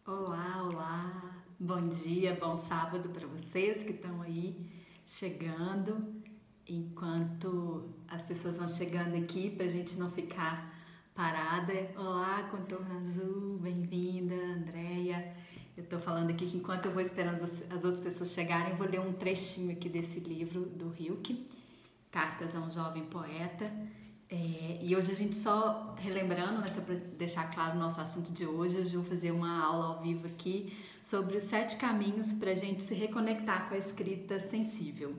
Olá, olá, bom dia, bom sábado para vocês que estão aí chegando. Enquanto as pessoas vão chegando aqui, para a gente não ficar parada. Olá, Contorno Azul, bem-vinda, Andréia. Eu estou falando aqui que enquanto eu vou esperando as outras pessoas chegarem, eu vou ler um trechinho aqui desse livro do Rilke, Cartas a um Jovem Poeta. E hoje a gente só relembrando, né, só para deixar claro o nosso assunto de hoje eu vou fazer uma aula ao vivo aqui sobre os 7 caminhos para a gente se reconectar com a escrita sensível.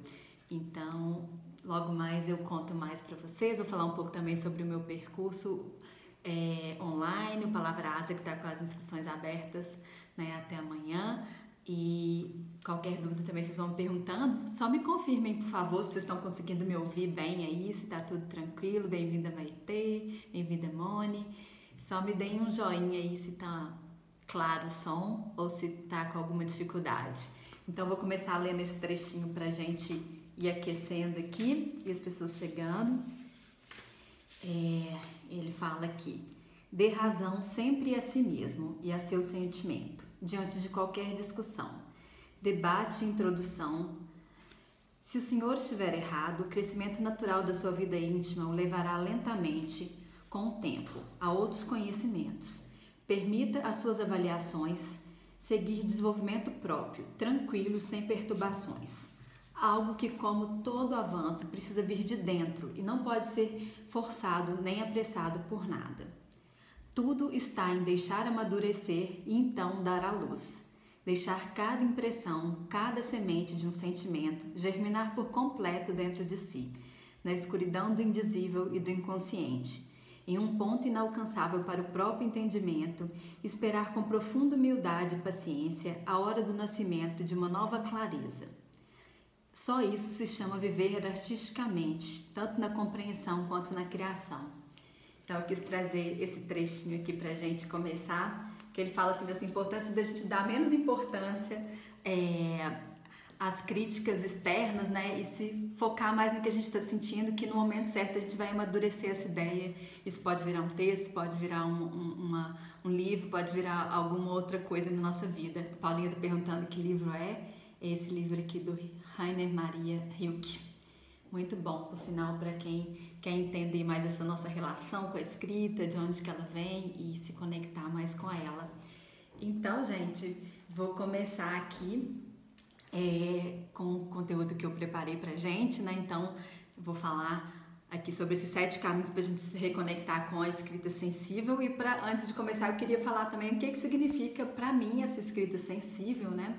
Então, logo mais eu conto mais para vocês, vou falar um pouco também sobre o meu percurso online, o Palavra Asa, que está com as inscrições abertas, né, até amanhã. E qualquer dúvida também vocês vão me perguntando, só me confirmem, por favor, se vocês estão conseguindo me ouvir bem aí, se tá tudo tranquilo. Bem-vinda, Maitê, bem-vinda, Mone. Só me deem um joinha aí se tá claro o som ou se tá com alguma dificuldade. Então vou começar lendo esse trechinho pra gente ir aquecendo aqui e as pessoas chegando. Ele fala aqui: dê razão sempre a si mesmo e a seu sentimento diante de qualquer discussão, debate e introdução. Se o senhor estiver errado, o crescimento natural da sua vida íntima o levará lentamente, com o tempo, a outros conhecimentos. Permita as suas avaliações seguir desenvolvimento próprio, tranquilo, sem perturbações. Algo que, como todo avanço, precisa vir de dentro e não pode ser forçado nem apressado por nada. Tudo está em deixar amadurecer e então dar à luz. Deixar cada impressão, cada semente de um sentimento germinar por completo dentro de si, na escuridão do indizível e do inconsciente, em um ponto inalcançável para o próprio entendimento, esperar com profunda humildade e paciência a hora do nascimento de uma nova clareza. Só isso se chama viver artisticamente, tanto na compreensão quanto na criação. Então eu quis trazer esse trechinho aqui pra gente começar, que ele fala assim dessa importância da gente dar menos importância às críticas externas, né, e se focar mais no que a gente está sentindo, que no momento certo a gente vai amadurecer essa ideia. Isso pode virar um texto, pode virar um livro, pode virar alguma outra coisa na nossa vida. A Paulinha está perguntando que livro é esse livro aqui do Rainer Maria Rilke. Muito bom, por sinal, para quem quer entender mais essa nossa relação com a escrita, de onde que ela vem e se conectar mais com ela. Então, gente, vou começar aqui com o conteúdo que eu preparei pra gente, né? Então, eu vou falar aqui sobre esses 7 caminhos para a gente se reconectar com a escrita sensível. E antes de começar, eu queria falar também o que significa para mim essa escrita sensível, né?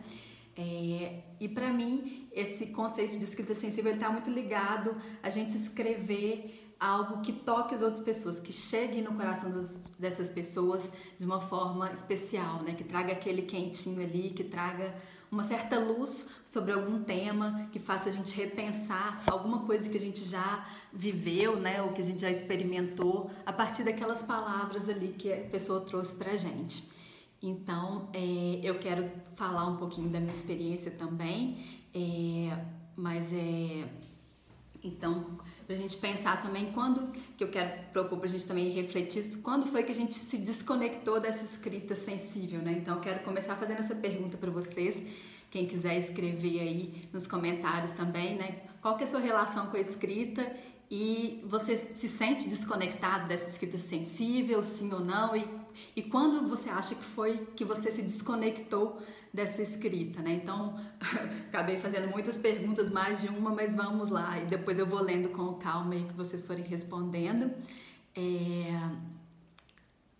E para mim esse conceito de escrita sensível está muito ligado a gente escrever algo que toque as outras pessoas, que chegue no coração dessas pessoas de uma forma especial, né? Que traga aquele quentinho ali, que traga uma certa luz sobre algum tema, que faça a gente repensar alguma coisa que a gente já viveu, né? Ou que a gente já experimentou a partir daquelas palavras ali que a pessoa trouxe pra gente. Então, eu quero falar um pouquinho da minha experiência também, então, pra gente pensar também que eu quero propor pra gente também refletir, quando foi que a gente se desconectou dessa escrita sensível, né? Então, eu quero começar fazendo essa pergunta para vocês, quem quiser escrever aí nos comentários também, né? Qual que é a sua relação com a escrita? E você se sente desconectado dessa escrita sensível, sim ou não? E quando você acha que foi que você se desconectou dessa escrita, né? Então, acabei fazendo muitas perguntas, mais de uma, mas vamos lá. E depois eu vou lendo com calma aí que vocês forem respondendo.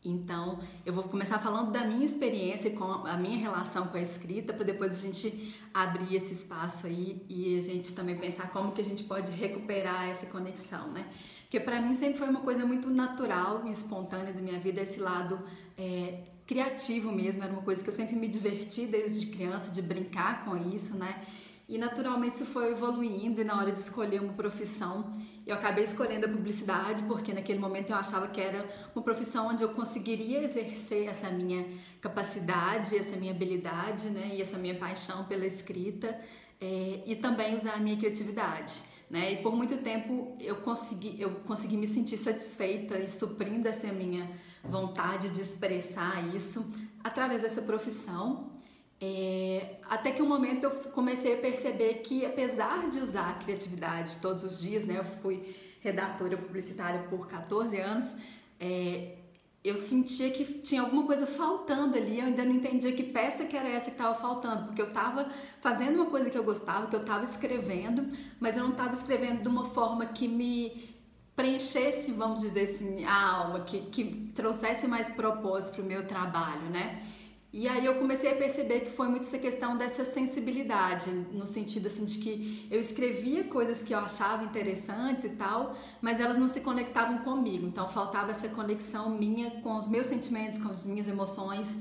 Então, eu vou começar falando da minha experiência com a minha relação com a escrita, para depois a gente abrir esse espaço aí e a gente também pensar como que a gente pode recuperar essa conexão, né? Porque para mim sempre foi uma coisa muito natural e espontânea da minha vida, esse lado criativo mesmo, era uma coisa que eu sempre me diverti desde criança, de brincar com isso, né? E naturalmente isso foi evoluindo, e na hora de escolher uma profissão, eu acabei escolhendo a publicidade, porque naquele momento eu achava que era uma profissão onde eu conseguiria exercer essa minha capacidade, essa minha habilidade, né, e essa minha paixão pela escrita, e também usar a minha criatividade, né? E por muito tempo eu consegui me sentir satisfeita e suprindo essa minha vontade de expressar isso através dessa profissão, até que um momento eu comecei a perceber que, apesar de usar a criatividade todos os dias, né, eu fui redatora publicitária por 14 anos, eu sentia que tinha alguma coisa faltando ali, eu ainda não entendia que peça que era essa que estava faltando, porque eu estava fazendo uma coisa que eu gostava, que eu estava escrevendo, mas eu não estava escrevendo de uma forma que me preenchesse, vamos dizer assim, a alma, que trouxesse mais propósito para o meu trabalho, né? E aí eu comecei a perceber que foi muito essa questão dessa sensibilidade, no sentido assim de que eu escrevia coisas que eu achava interessantes e tal, mas elas não se conectavam comigo, então faltava essa conexão minha com os meus sentimentos, com as minhas emoções,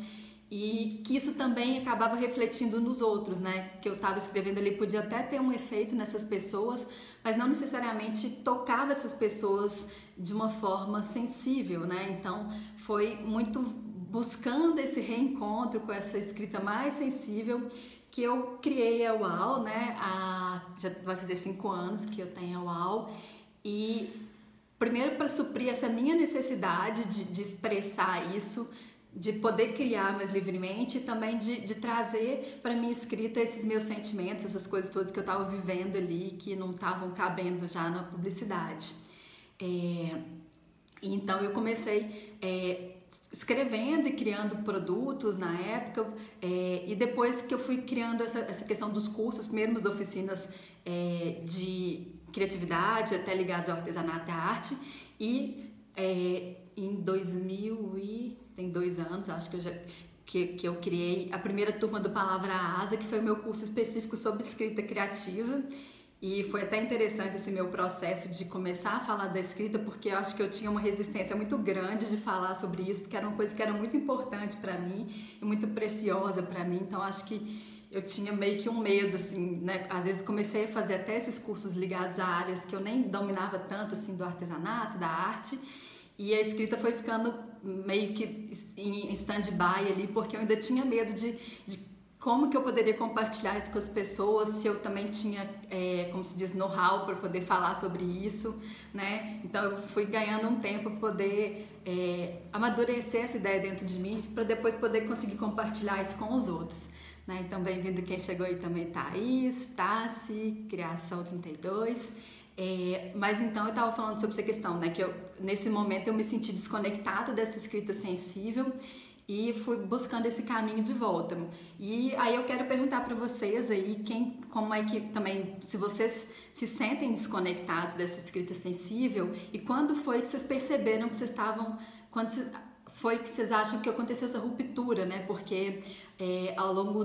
e que isso também acabava refletindo nos outros, né? Que eu estava escrevendo ali podia até ter um efeito nessas pessoas, mas não necessariamente tocava essas pessoas de uma forma sensível, né? Então foi muito buscando esse reencontro com essa escrita mais sensível que eu criei a UAU, né? Já vai fazer 5 anos que eu tenho a UAU, e primeiro para suprir essa minha necessidade de expressar isso, de poder criar mais livremente, e também de trazer para minha escrita esses meus sentimentos, essas coisas todas que eu estava vivendo ali, que não estavam cabendo já na publicidade. Então eu comecei escrevendo e criando produtos na época, e depois que eu fui criando essa questão dos cursos, primeiro umas oficinas de criatividade, até ligadas ao artesanato e à arte, e em 2000 tem 2 anos, acho que eu criei a primeira turma do Palavra Asa, que foi o meu curso específico sobre escrita criativa. E foi até interessante esse meu processo de começar a falar da escrita, porque eu acho que eu tinha uma resistência muito grande de falar sobre isso, porque era uma coisa que era muito importante para mim e muito preciosa para mim. Então acho que eu tinha meio que um medo, assim, né? Às vezes comecei a fazer até esses cursos ligados a áreas que eu nem dominava tanto, assim, do artesanato, da arte, e a escrita foi ficando meio que em stand-by ali, porque eu ainda tinha medo de como que eu poderia compartilhar isso com as pessoas, se eu também tinha, como se diz, know-how para poder falar sobre isso, né? Então eu fui ganhando um tempo para poder amadurecer essa ideia dentro de mim, para depois poder conseguir compartilhar isso com os outros, né? Então bem-vindo quem chegou aí também, Thaís, Tassi, Criação 32. Mas então eu estava falando sobre essa questão, né? Que nesse momento eu me senti desconectada dessa escrita sensível, e fui buscando esse caminho de volta. E aí eu quero perguntar para vocês aí, como é que também, se vocês se sentem desconectados dessa escrita sensível, e quando foi que vocês perceberam que vocês estavam, foi que vocês acham que aconteceu essa ruptura, né? Porque ao longo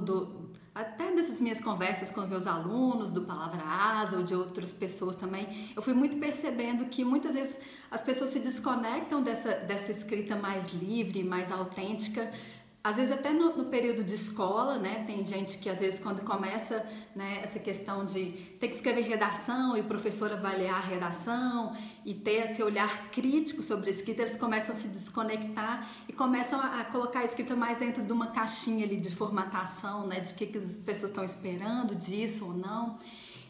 até dessas minhas conversas com meus alunos do Palavra Asa ou de outras pessoas também, eu fui muito percebendo que muitas vezes as pessoas se desconectam dessa escrita mais livre, mais autêntica, às vezes até no período de escola, né? Tem gente que às vezes quando começa, né, essa questão de ter que escrever redação e o professor avaliar a redação e ter esse olhar crítico sobre a escrita, eles começam a se desconectar e começam a colocar a escrita mais dentro de uma caixinha ali de formatação, né, de que as pessoas estão esperando disso ou não.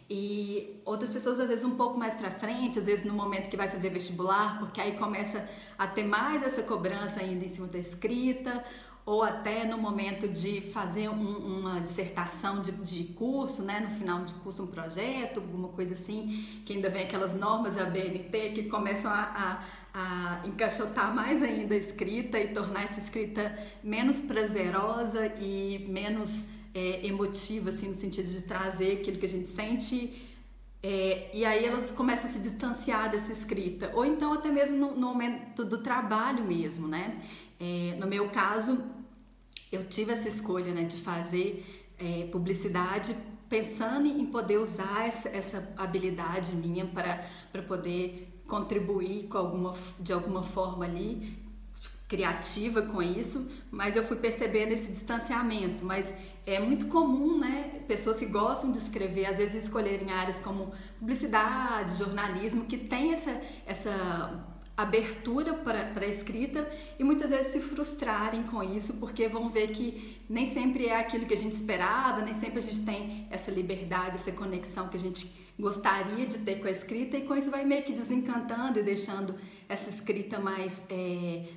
E outras pessoas às vezes um pouco mais pra frente, às vezes no momento que vai fazer vestibular, porque aí começa a ter mais essa cobrança ainda em cima da escrita, ou até no momento de fazer uma dissertação de curso, né? No final de curso um projeto, alguma coisa assim, que ainda vem aquelas normas ABNT que começam a encaixotar mais ainda a escrita e tornar essa escrita menos prazerosa e menos emotiva, assim, no sentido de trazer aquilo que a gente sente. E aí elas começam a se distanciar dessa escrita, ou então até mesmo no momento do trabalho mesmo, né? No meu caso, eu tive essa escolha, né, de fazer publicidade pensando em poder usar essa habilidade minha para poder contribuir de alguma forma ali, criativa com isso, mas eu fui percebendo esse distanciamento. Mas é muito comum, né, pessoas que gostam de escrever, às vezes escolherem áreas como publicidade, jornalismo, que tem essa abertura para a escrita, e muitas vezes se frustrarem com isso, porque vão ver que nem sempre é aquilo que a gente esperava, nem sempre a gente tem essa liberdade, essa conexão que a gente gostaria de ter com a escrita, e com isso vai meio que desencantando e deixando essa escrita mais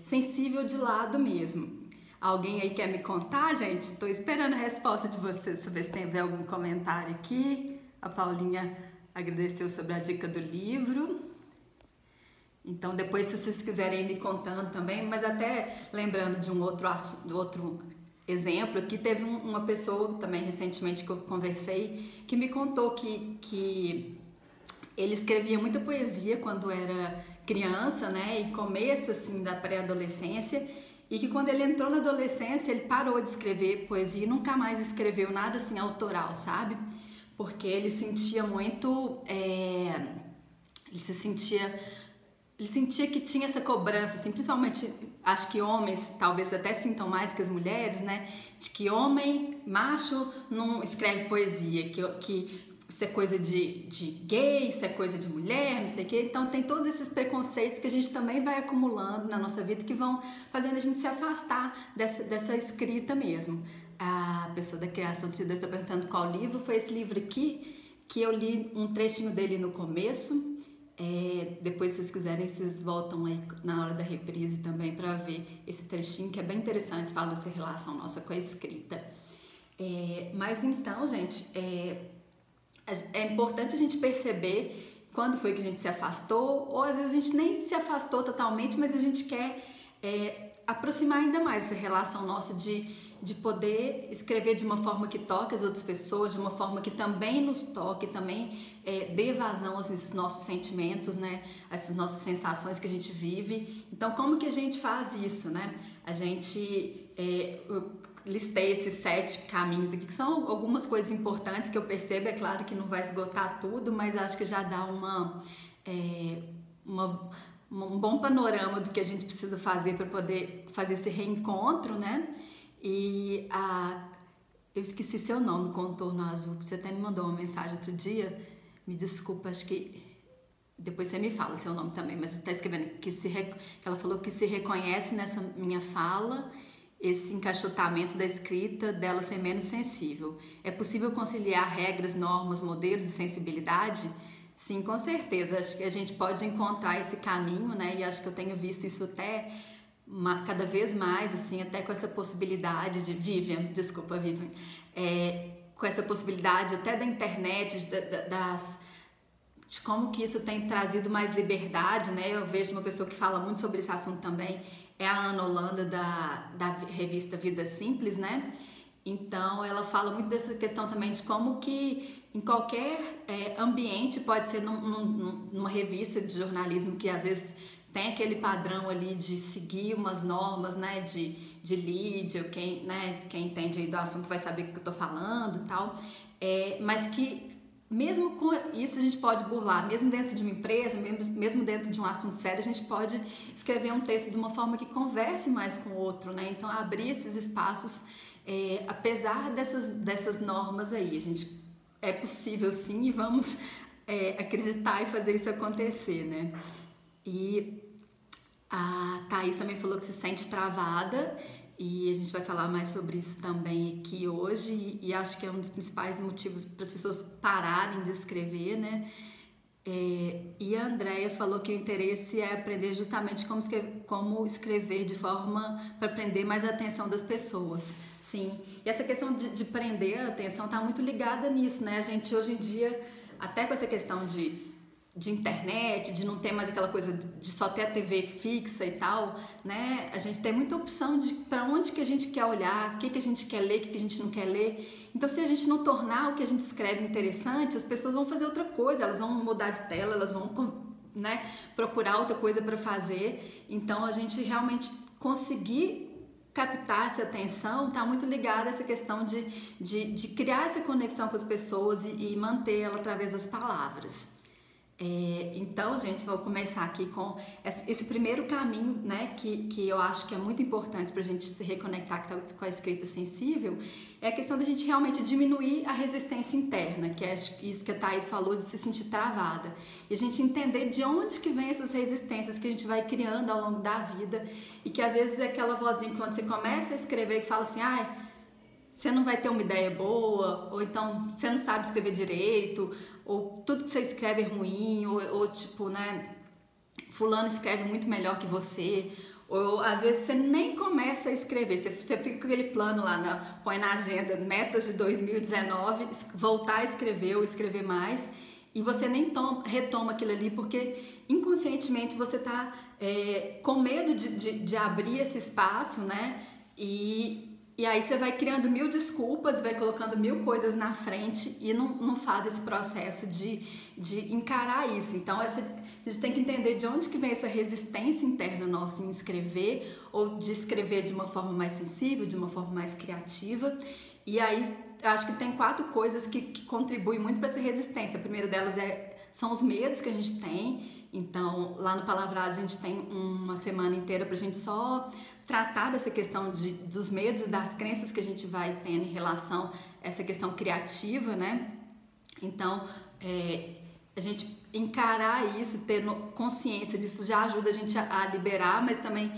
sensível de lado mesmo. Alguém aí quer me contar, gente? Estou esperando a resposta de vocês. Deixa eu ver se tem algum comentário aqui. A Paulinha agradeceu sobre a dica do livro. Então, depois, se vocês quiserem ir me contando também, mas até lembrando de um outro exemplo aqui, teve uma pessoa também recentemente que eu conversei que me contou que ele escrevia muita poesia quando era criança, né, e começo assim da pré-adolescência, e que quando ele entrou na adolescência ele parou de escrever poesia e nunca mais escreveu nada assim autoral, sabe? Porque ele sentia muito, ele sentia que tinha essa cobrança, assim, principalmente, acho que homens talvez até sintam mais que as mulheres, né? De que homem, macho, não escreve poesia, que isso é coisa de gay, isso é coisa de mulher, não sei o quê. Então tem todos esses preconceitos que a gente também vai acumulando na nossa vida que vão fazendo a gente se afastar dessa escrita mesmo. A pessoa da Criação 32 está perguntando qual livro. Foi esse livro aqui, que eu li um trechinho dele no começo. Depois, se vocês quiserem, vocês voltam aí na hora da reprise também para ver esse trechinho que é bem interessante, fala dessa relação nossa com a escrita. Mas então, gente, é importante a gente perceber quando foi que a gente se afastou, ou às vezes a gente nem se afastou totalmente, mas a gente quer aproximar ainda mais essa relação nossa de poder escrever de uma forma que toque as outras pessoas, de uma forma que também nos toque, também dê vazão aos nossos sentimentos, né? Essas nossas sensações que a gente vive. Então, como que a gente faz isso, né? A gente... eu listei esses 7 caminhos aqui, que são algumas coisas importantes que eu percebo. É claro que não vai esgotar tudo, mas acho que já dá um bom panorama do que a gente precisa fazer para poder fazer esse reencontro, né? E eu esqueci seu nome, Contorno Azul, que você até me mandou uma mensagem outro dia. Me desculpa, acho que depois você me fala seu nome também, mas está escrevendo que ela falou que se reconhece nessa minha fala, esse encaixotamento da escrita dela ser menos sensível. É possível conciliar regras, normas, modelos e sensibilidade? Sim, com certeza. Acho que a gente pode encontrar esse caminho, né? E acho que eu tenho visto isso até cada vez mais, assim, até com essa possibilidade de Vivian, com essa possibilidade até da internet, de como que isso tem trazido mais liberdade, né? Eu vejo uma pessoa que fala muito sobre esse assunto também, é a Ana Holanda da revista Vida Simples, né? Então ela fala muito dessa questão também de como que em qualquer ambiente, pode ser numa revista de jornalismo que às vezes tem aquele padrão ali de seguir umas normas, né, de lead, ou quem entende aí do assunto vai saber o que eu tô falando e tal, mas que mesmo com isso a gente pode burlar, mesmo dentro de uma empresa, mesmo dentro de um assunto sério, a gente pode escrever um texto de uma forma que converse mais com o outro, né, então abrir esses espaços, apesar dessas normas aí, é possível sim, e vamos acreditar e fazer isso acontecer, né. E a Thaís também falou que se sente travada, e a gente vai falar mais sobre isso também aqui hoje, e acho que é um dos principais motivos para as pessoas pararem de escrever, né? E a Andrea falou que o interesse é aprender justamente como escrever de forma para prender mais a atenção das pessoas. Sim, e essa questão de prender a atenção está muito ligada nisso, né? A gente hoje em dia, até com essa questão de internet, de não ter mais aquela coisa de só ter a TV fixa e tal, né? A gente tem muita opção de para onde que a gente quer olhar, o que a gente quer ler, o que a gente não quer ler. Então, se a gente não tornar o que a gente escreve interessante, as pessoas vão fazer outra coisa, elas vão mudar de tela, elas vão, né, procurar outra coisa para fazer. Então, a gente realmente conseguir captar essa atenção está muito ligada a essa questão de criar essa conexão com as pessoas e manter ela através das palavras. Então, gente, vou começar aqui com esse primeiro caminho, né, que eu acho que é muito importante para a gente se reconectar com a escrita sensível, é a questão da gente realmente diminuir a resistência interna, que é isso que a Thaís falou, de se sentir travada, e a gente entender de onde que vem essas resistências que a gente vai criando ao longo da vida, e que às vezes é aquela vozinha que quando você começa a escrever que fala assim, você não vai ter uma ideia boa, ou então você não sabe escrever direito, ou tudo que você escreve é ruim, ou tipo, né, fulano escreve muito melhor que você, Ou às vezes você nem começa a escrever, você fica com aquele plano lá, põe na agenda metas de 2019, voltar a escrever ou escrever mais, e você nem retoma aquilo ali porque inconscientemente você está com medo de abrir esse espaço, né? E aí você vai criando mil desculpas, vai colocando mil coisas na frente e não faz esse processo de encarar isso. Então a gente tem que entender de onde que vem essa resistência interna nossa em escrever, ou de escrever de uma forma mais sensível, de uma forma mais criativa. E aí eu acho que tem 4 coisas que contribuem muito para essa resistência. A primeira delas são os medos que a gente tem. Então, lá no Palavras a gente tem uma semana inteira para a gente só tratar dessa questão dos medos e das crenças que a gente vai tendo em relação a essa questão criativa, né? Então, a gente encarar isso, ter consciência disso já ajuda a gente a liberar, mas também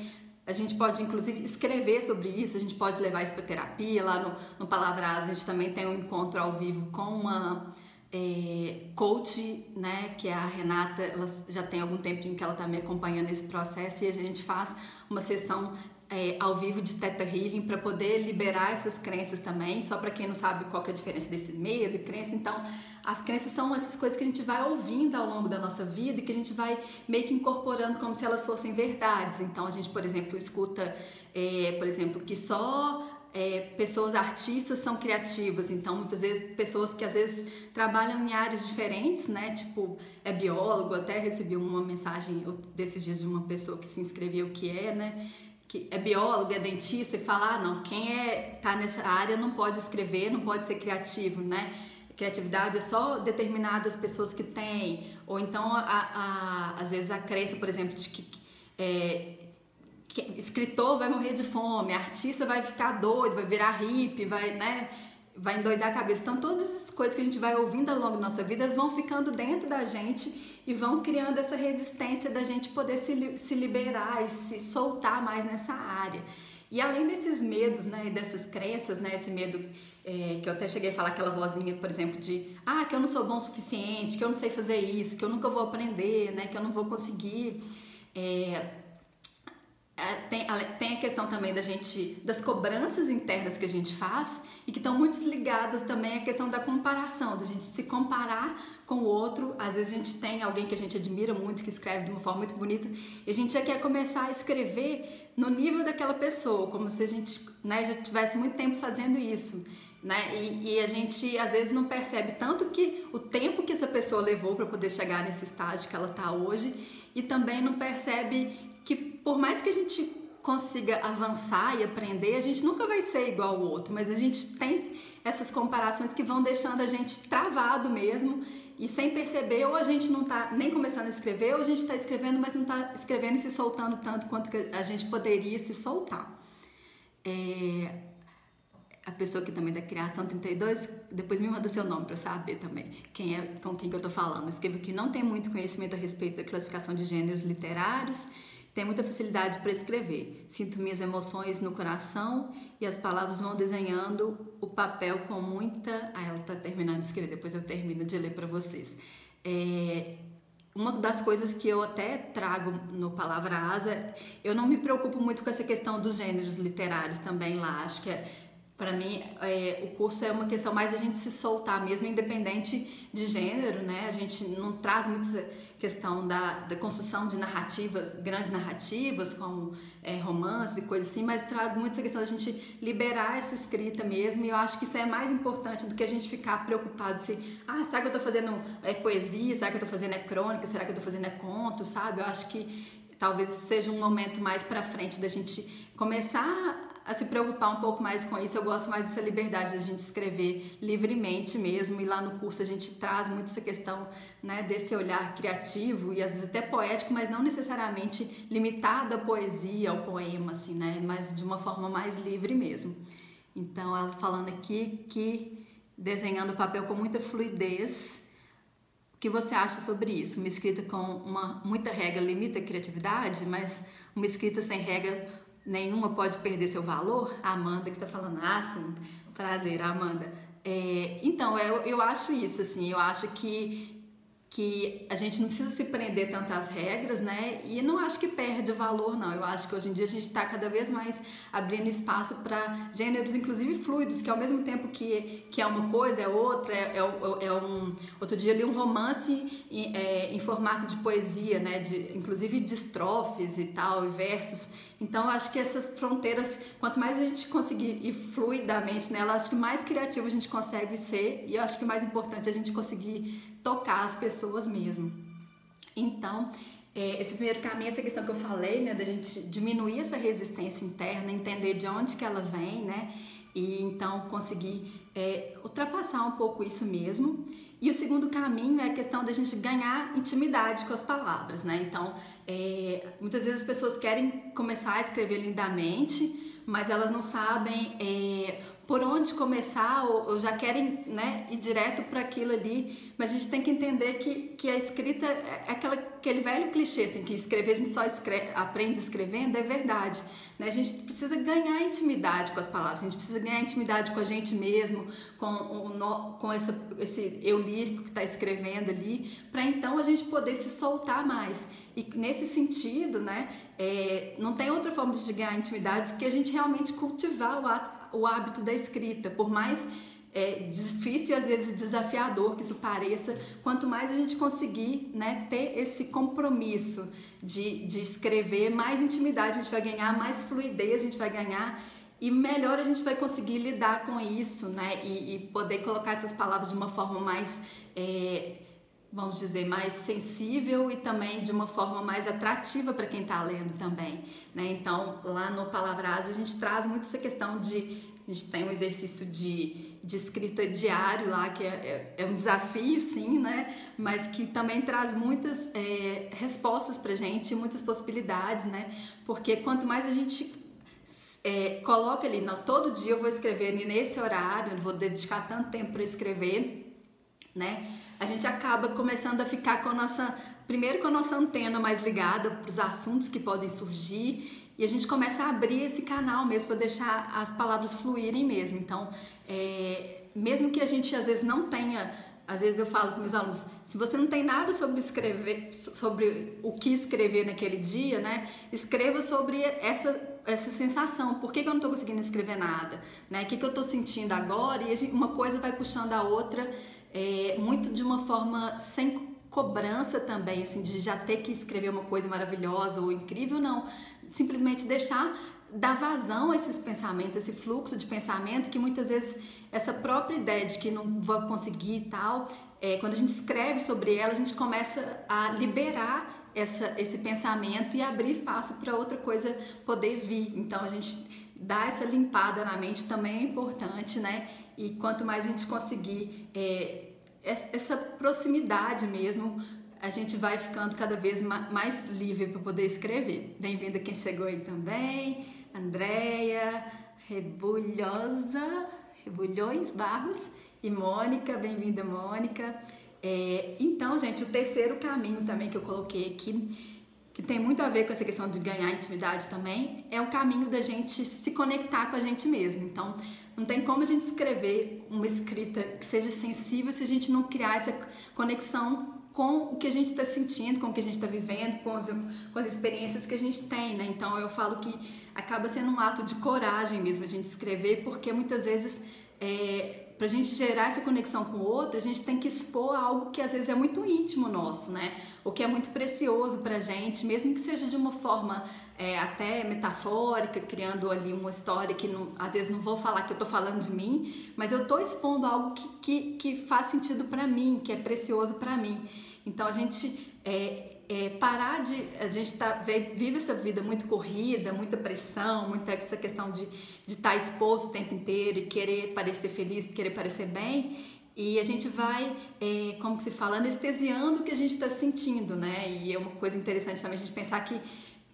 a gente pode, inclusive, escrever sobre isso, a gente pode levar isso para terapia. Lá no Palavras a gente também tem um encontro ao vivo com uma coach, né, que é a Renata. Ela já tem algum tempinho que ela está me acompanhando nesse processo, e a gente faz uma sessão ao vivo de Theta Healing para poder liberar essas crenças também. Só para quem não sabe qual que é a diferença desse medo e crença, então as crenças são essas coisas que a gente vai ouvindo ao longo da nossa vida e que a gente vai meio que incorporando como se elas fossem verdades. Então a gente, por exemplo, escuta, por exemplo, que só pessoas artistas são criativas. Então muitas vezes pessoas que às vezes trabalham em áreas diferentes, né, tipo biólogo. Até recebi uma mensagem desses dias de uma pessoa que se inscreveu né, que é biólogo, é dentista, e fala, não, quem tá nessa área não pode escrever, não pode ser criativo, né? Criatividade é só determinadas pessoas que têm. Ou então às vezes a crença, por exemplo, de que escritor vai morrer de fome, artista vai ficar doido, vai virar hippie, vai endoidar a cabeça. Então todas as coisas que a gente vai ouvindo ao longo da nossa vida, elas vão ficando dentro da gente e vão criando essa resistência da gente poder se liberar e se soltar mais nessa área. E além desses medos, né, e dessas crenças, né, esse medo que eu até cheguei a falar, aquela vozinha, por exemplo, de que eu não sou bom o suficiente, que eu não sei fazer isso, que eu nunca vou aprender, né, que eu não vou conseguir. Tem a questão também das cobranças internas que a gente faz e que estão muito ligadas também à questão da comparação, da gente se comparar com o outro. Às vezes a gente tem alguém que a gente admira muito, que escreve de uma forma muito bonita, e a gente já quer começar a escrever no nível daquela pessoa, como se a gente, né, já tivesse muito tempo fazendo isso, né? E a gente às vezes não percebe tanto que o tempo que essa pessoa levou para poder chegar nesse estágio que ela está hoje, e também não percebe que por mais que a gente consiga avançar e aprender, a gente nunca vai ser igual ao outro, mas a gente tem essas comparações que vão deixando a gente travado mesmo, e sem perceber, ou a gente não está nem começando a escrever, ou a gente está escrevendo, mas não está escrevendo e se soltando tanto quanto que a gente poderia se soltar. A pessoa aqui também da Criação 32, depois me manda seu nome para eu saber também com quem que eu tô falando. Escrevo que não tem muito conhecimento a respeito da classificação de gêneros literários, tem muita facilidade para escrever. Sinto minhas emoções no coração e as palavras vão desenhando o papel com muita... ela tá terminando de escrever, depois eu termino de ler para vocês. Uma das coisas que eu até trago no Palavras, eu não me preocupo muito com essa questão dos gêneros literários também lá. Acho que para mim, o curso é uma questão mais a gente se soltar mesmo, independente de gênero, né? A gente não traz muito essa questão da construção de narrativas, grandes narrativas, como romance e coisas assim, mas trago muito essa questão da gente liberar essa escrita mesmo, e eu acho que isso é mais importante do que a gente ficar preocupado se, será que eu tô fazendo poesia, será que eu tô fazendo crônica, será que eu tô fazendo conto, sabe? Eu acho que talvez seja um momento mais para frente da gente começar a se preocupar um pouco mais com isso. Eu gosto mais dessa liberdade de a gente escrever livremente mesmo, e lá no curso a gente traz muito essa questão, né, desse olhar criativo e às vezes até poético, mas não necessariamente limitado à poesia, ao poema, assim, né, mas de uma forma mais livre mesmo. Então, ela falando aqui que desenhando o papel com muita fluidez. O que você acha sobre isso? Uma escrita com muita regra limita a criatividade, mas uma escrita sem regra nenhuma pode perder seu valor? A Amanda que tá falando, sim, prazer, Amanda. Então, eu acho isso, assim, eu acho que que a gente não precisa se prender tanto às regras, né? E não acho que perde valor, não. Eu acho que hoje em dia a gente está cada vez mais abrindo espaço para gêneros, inclusive fluidos, que ao mesmo tempo que é uma coisa, é outra, Outro dia eu li um romance em formato de poesia, né? Inclusive de estrofes e tal, e versos. Então eu acho que essas fronteiras, quanto mais a gente conseguir ir fluidamente nela, acho que mais criativo a gente consegue ser, e eu acho que o mais importante é a gente conseguir tocar as pessoas mesmo. Então, esse primeiro caminho, essa questão que eu falei, né, da gente diminuir essa resistência interna, entender de onde que ela vem, né, e então conseguir ultrapassar um pouco isso mesmo. E o segundo caminho é a questão da gente ganhar intimidade com as palavras, né? Então, muitas vezes as pessoas querem começar a escrever lindamente, mas elas não sabem por onde começar, ou já querem, né, ir direto para aquilo ali. Mas a gente tem que entender que a escrita é aquele velho clichê, assim, que escrever, a gente só aprende escrevendo, é verdade, né? A gente precisa ganhar intimidade com as palavras, a gente precisa ganhar intimidade com a gente mesmo, com esse eu lírico que está escrevendo ali, para então a gente poder se soltar mais. E nesse sentido, né, não tem outra forma de ganhar intimidade que a gente realmente cultivar o hábito da escrita, por mais difícil e às vezes desafiador que isso pareça, quanto mais a gente conseguir, né, ter esse compromisso de escrever, mais intimidade a gente vai ganhar, mais fluidez a gente vai ganhar e melhor a gente vai conseguir lidar com isso, né, e poder colocar essas palavras de uma forma mais, vamos dizer, mais sensível e também de uma forma mais atrativa para quem está lendo também, né? Então, lá no Palavras a gente traz muito essa questão a gente tem um exercício de escrita diário lá, que é um desafio, sim, né? Mas que também traz muitas respostas pra gente, muitas possibilidades, né? Porque quanto mais a gente coloca ali, não, todo dia eu vou escrever nesse horário, eu vou dedicar tanto tempo para escrever, né? A gente acaba começando a ficar primeiro com a nossa antena mais ligada para os assuntos que podem surgir, e a gente começa a abrir esse canal mesmo para deixar as palavras fluírem mesmo. Então, mesmo que a gente às vezes não tenha, às vezes eu falo com meus alunos, se você não tem nada sobre escrever, sobre o que escrever naquele dia, né, escreva sobre essa sensação, por que eu não estou conseguindo escrever nada, né, o que eu estou sentindo agora, e uma coisa vai puxando a outra, muito de uma forma sem cobrança também, assim, de já ter que escrever uma coisa maravilhosa ou incrível, não, simplesmente dar vazão a esses pensamentos, esse fluxo de pensamento que muitas vezes essa própria ideia de que não vou conseguir e tal, quando a gente escreve sobre ela, a gente começa a liberar esse pensamento e abrir espaço para outra coisa poder vir. Então a gente dar essa limpada na mente também é importante, né? E quanto mais a gente conseguir essa proximidade mesmo, a gente vai ficando cada vez mais livre para poder escrever. Bem-vinda quem chegou aí também, Andréia, Rebulhões Barros e Mônica, bem-vinda Mônica. Então, gente, o terceiro caminho também que eu coloquei aqui, que tem muito a ver com essa questão de ganhar intimidade também, é o caminho da gente se conectar com a gente mesmo. Então, não tem como a gente escrever uma escrita que seja sensível se a gente não criar essa conexão com o que a gente está sentindo, com o que a gente está vivendo, com as experiências que a gente tem, né? Então eu falo que acaba sendo um ato de coragem mesmo a gente escrever, porque muitas vezes para a gente gerar essa conexão com o outro, a gente tem que expor algo que às vezes é muito íntimo nosso, né? O que é muito precioso pra gente, mesmo que seja de uma forma até metafórica, criando ali uma história que às vezes não vou falar que eu tô falando de mim, mas eu tô expondo algo que faz sentido pra mim, que é precioso pra mim. Então a gente a gente vive essa vida muito corrida, muita pressão, muita essa questão de estar exposto o tempo inteiro e querer parecer feliz, querer parecer bem, e a gente vai, como que se fala, anestesiando o que a gente está sentindo, né? E é uma coisa interessante também a gente pensar que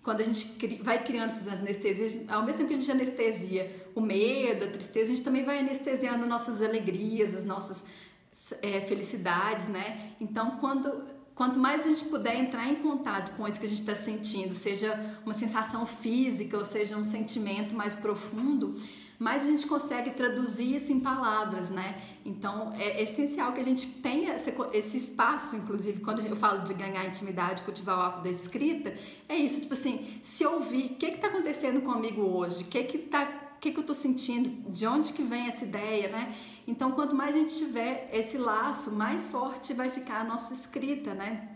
quando a gente vai criando essas anestesias, ao mesmo tempo que a gente anestesia o medo, a tristeza, a gente também vai anestesiando nossas alegrias, as nossas felicidades, né? Então, quanto mais a gente puder entrar em contato com isso que a gente está sentindo, seja uma sensação física ou seja um sentimento mais profundo, mais a gente consegue traduzir isso em palavras, né? Então é essencial que a gente tenha esse espaço, inclusive, quando eu falo de ganhar intimidade, cultivar o hábito da escrita, é isso, tipo assim, se ouvir, o que está acontecendo comigo hoje, o que eu estou sentindo, de onde que vem essa ideia, né? Então, quanto mais a gente tiver esse laço, mais forte vai ficar a nossa escrita, né?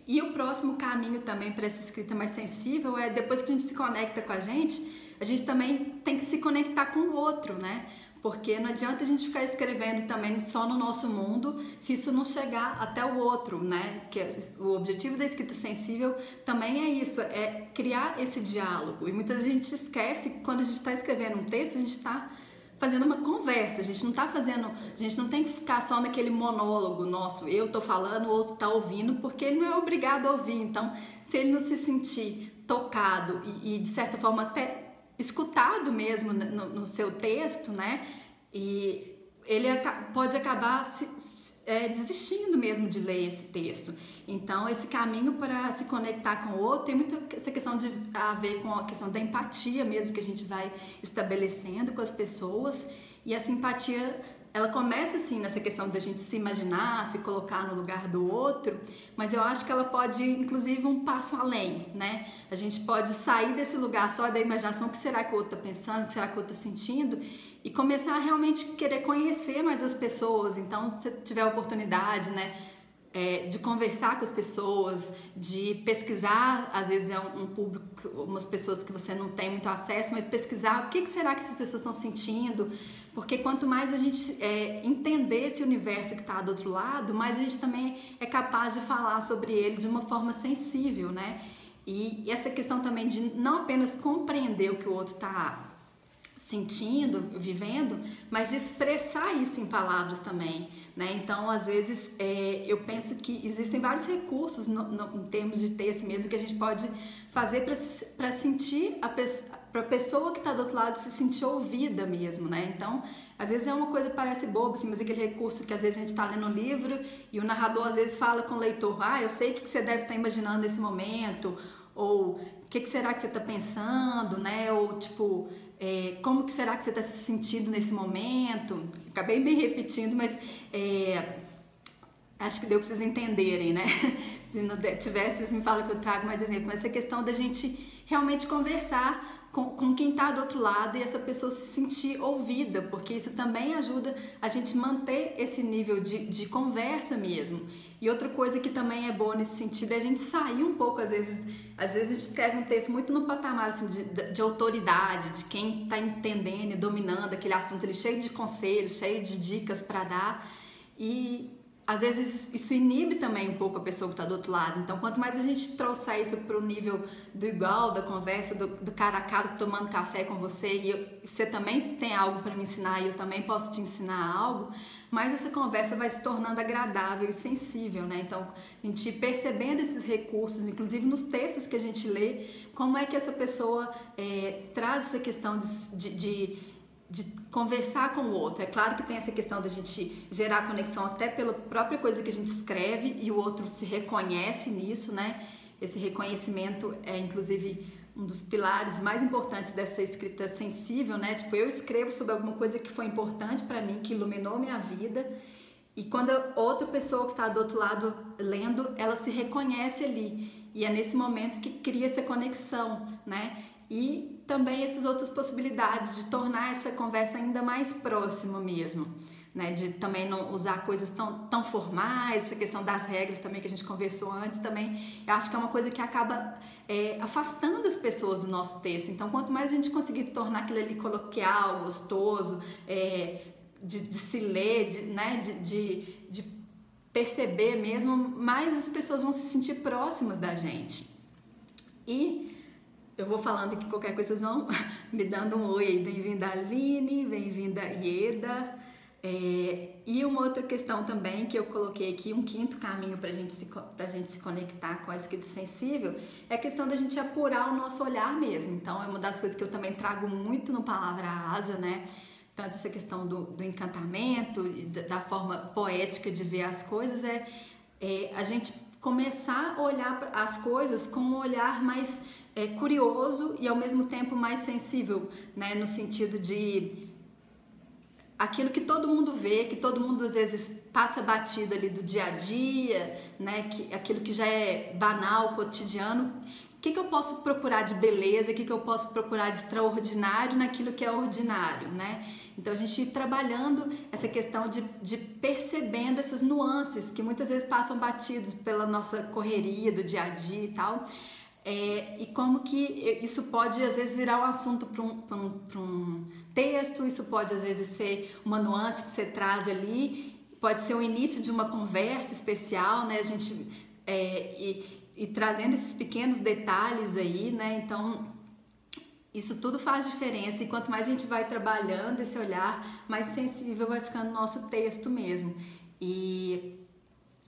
E o próximo caminho também para essa escrita mais sensível é, depois que a gente se conecta com a gente também tem que se conectar com o outro, né? Porque não adianta a gente ficar escrevendo também só no nosso mundo se isso não chegar até o outro, né? Que o objetivo da escrita sensível também é isso, é criar esse diálogo. E muita gente esquece que quando a gente está escrevendo um texto, a gente está fazendo uma conversa, a gente não tem que ficar só naquele monólogo nosso, eu tô falando, o outro tá ouvindo, porque ele não é obrigado a ouvir. Então, se ele não se sentir tocado e de certa forma até escutado mesmo no seu texto, né, e ele pode acabar desistindo mesmo de ler esse texto. Então, esse caminho para se conectar com o outro tem muito essa questão a ver com a questão da empatia mesmo que a gente vai estabelecendo com as pessoas. E essa empatia, ela começa assim nessa questão da gente se imaginar, se colocar no lugar do outro, mas eu acho que ela pode ir, inclusive, um passo além, né? A gente pode sair desse lugar só da imaginação, o que será que o outro está pensando, o que será que o outro está sentindo, e começar a realmente querer conhecer mais as pessoas. Então, se tiver a oportunidade, né, de conversar com as pessoas, de pesquisar, às vezes é um público, umas pessoas que você não tem muito acesso, mas pesquisar o que será que essas pessoas estão sentindo, porque quanto mais a gente entender esse universo que está do outro lado, mais a gente também é capaz de falar sobre ele de uma forma sensível, né? E essa questão também de não apenas compreender o que o outro está sentindo, vivendo, mas de expressar isso em palavras também, né? Então, às vezes, eu penso que existem vários recursos em termos de texto mesmo que a gente pode fazer para sentir para a pessoa que está do outro lado se sentir ouvida mesmo, né? Então, às vezes é uma coisa que parece boba, assim, mas aquele recurso que às vezes a gente está lendo um livro e o narrador às vezes fala com o leitor, eu sei o que você deve estar imaginando nesse momento, ou o que será que você está pensando, né? Ou tipo, como que será que você está se sentindo nesse momento? Acabei me repetindo, mas acho que deu para vocês entenderem, né? Se não tivesse, vocês me falam que eu trago mais exemplo. Mas essa questão da gente realmente conversar com quem está do outro lado e essa pessoa se sentir ouvida, porque isso também ajuda a gente manter esse nível de conversa mesmo. E outra coisa que também é boa nesse sentido é a gente sair um pouco, às vezes a gente escreve um texto muito no patamar assim, de autoridade, de quem está entendendo e dominando aquele assunto, ele cheio de conselhos, cheio de dicas para dar, e às vezes isso inibe também um pouco a pessoa que está do outro lado. Então, quanto mais a gente trouxer isso para o nível do igual, da conversa, do cara a cara tomando café com você, e você também tem algo para me ensinar e eu também posso te ensinar algo, mais essa conversa vai se tornando agradável e sensível, né? Então, a gente percebendo esses recursos, inclusive nos textos que a gente lê, como é que essa pessoa traz essa questão de conversar com o outro. É claro que tem essa questão da gente gerar conexão até pela própria coisa que a gente escreve e o outro se reconhece nisso, né? Esse reconhecimento é, inclusive, um dos pilares mais importantes dessa escrita sensível, né? Tipo, eu escrevo sobre alguma coisa que foi importante para mim, que iluminou minha vida, e quando a outra pessoa que está do outro lado lendo, ela se reconhece ali, e é nesse momento que cria essa conexão, né? E também essas outras possibilidades de tornar essa conversa ainda mais próxima mesmo, né? De também não usar coisas tão formais, essa questão das regras também que a gente conversou antes também, eu acho que é uma coisa que acaba afastando as pessoas do nosso texto. Então, quanto mais a gente conseguir tornar aquilo ali coloquial, gostoso, de se ler, de perceber mesmo, mais as pessoas vão se sentir próximas da gente. E eu vou falando aqui, qualquer coisa vocês vão me dando um oi aí. Bem-vinda Aline, bem-vinda Ieda. E uma outra questão também que eu coloquei aqui, um quinto caminho para a gente se conectar com a escrita sensível, é a questão da gente apurar o nosso olhar mesmo. Então, é uma das coisas que eu também trago muito no Palavra Asa, né? Tanto essa questão do encantamento, da forma poética de ver as coisas, a gente começar a olhar as coisas com um olhar mais curioso e ao mesmo tempo mais sensível, né? No sentido de aquilo que todo mundo vê, que todo mundo às vezes passa batido ali do dia a dia, né? Aquilo que já é banal, cotidiano. O que eu posso procurar de beleza, o que eu posso procurar de extraordinário naquilo que é ordinário, né? Então a gente ir trabalhando essa questão de percebendo essas nuances que muitas vezes passam batidos pela nossa correria do dia a dia e tal. E como que isso pode às vezes virar um assunto para um texto, isso pode às vezes ser uma nuance que você traz ali, pode ser o início de uma conversa especial, né? A gente e trazendo esses pequenos detalhes aí, né? Então isso tudo faz diferença e quanto mais a gente vai trabalhando esse olhar, mais sensível vai ficando o nosso texto mesmo. E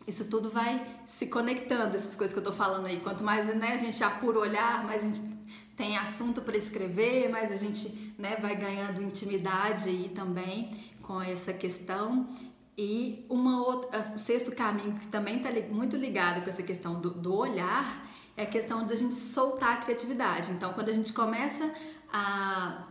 isso tudo vai se conectando, essas coisas que eu tô falando aí. Quanto mais, né, a gente apura o olhar, mais a gente tem assunto para escrever, mais a gente, né, vai ganhando intimidade aí também com essa questão. E o sexto caminho que também está muito ligado com essa questão do olhar é a questão da gente soltar a criatividade. Então, quando a gente começa a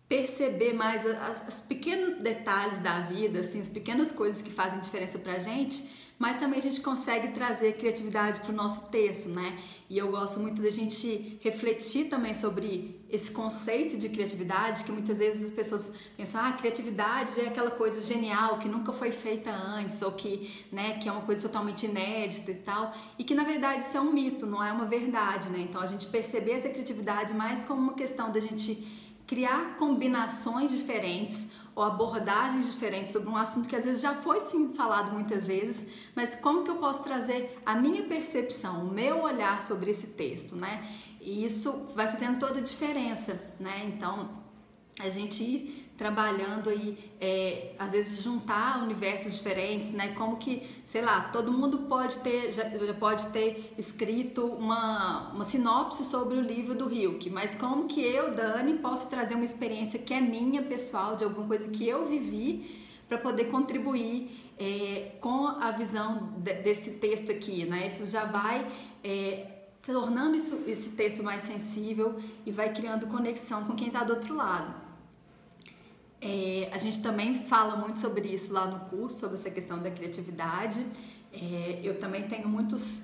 perceber mais os pequenos detalhes da vida, assim, as pequenas coisas que fazem diferença pra gente, mas também a gente consegue trazer criatividade para o nosso texto, né? E eu gosto muito da gente refletir também sobre esse conceito de criatividade, que muitas vezes as pessoas pensam, criatividade é aquela coisa genial que nunca foi feita antes, ou que, né, que é uma coisa totalmente inédita e tal, e que na verdade isso é um mito, não é uma verdade, né? Então a gente perceber essa criatividade mais como uma questão da gente criar combinações diferentes ou abordagens diferentes sobre um assunto que às vezes já foi sim falado muitas vezes, mas como que eu posso trazer a minha percepção, o meu olhar sobre esse texto, né? E isso vai fazendo toda a diferença, né? Então, a gente ir trabalhando aí, às vezes juntar universos diferentes, né? Como que, sei lá, todo mundo pode ter, já pode ter escrito uma sinopse sobre o livro do Rilke, mas como que eu, Dani, posso trazer uma experiência que é minha, pessoal, de alguma coisa que eu vivi, para poder contribuir com a visão desse texto aqui, né? Isso já vai tornando esse texto mais sensível e vai criando conexão com quem está do outro lado. A gente também fala muito sobre isso lá no curso, sobre essa questão da criatividade. Eu também tenho muitos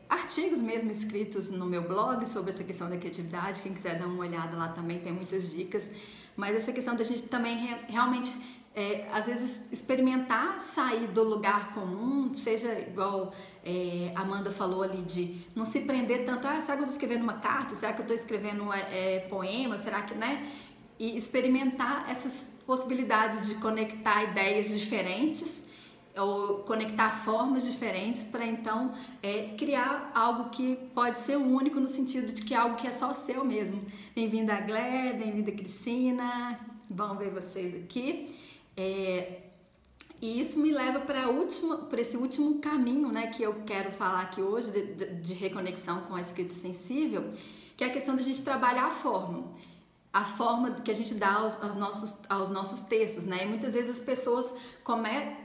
artigos mesmo escritos no meu blog sobre essa questão da criatividade. Quem quiser dar uma olhada lá também tem muitas dicas. Mas essa questão da gente também realmente, às vezes, experimentar sair do lugar comum, seja igual a Amanda falou ali, de não se prender tanto, será que eu estou escrevendo uma carta? Será que eu estou escrevendo poema? Será que, né? E experimentar essas possibilidades de conectar ideias diferentes ou conectar formas diferentes para então criar algo que pode ser único no sentido de que é algo que é só seu mesmo. Bem-vinda, Glé, bem-vinda, Cristina, bom ver vocês aqui. E isso me leva para esse último caminho, né, que eu quero falar aqui hoje de reconexão com a escrita sensível, que é a questão da gente trabalhar a forma que a gente dá aos nossos textos, né? E muitas vezes as pessoas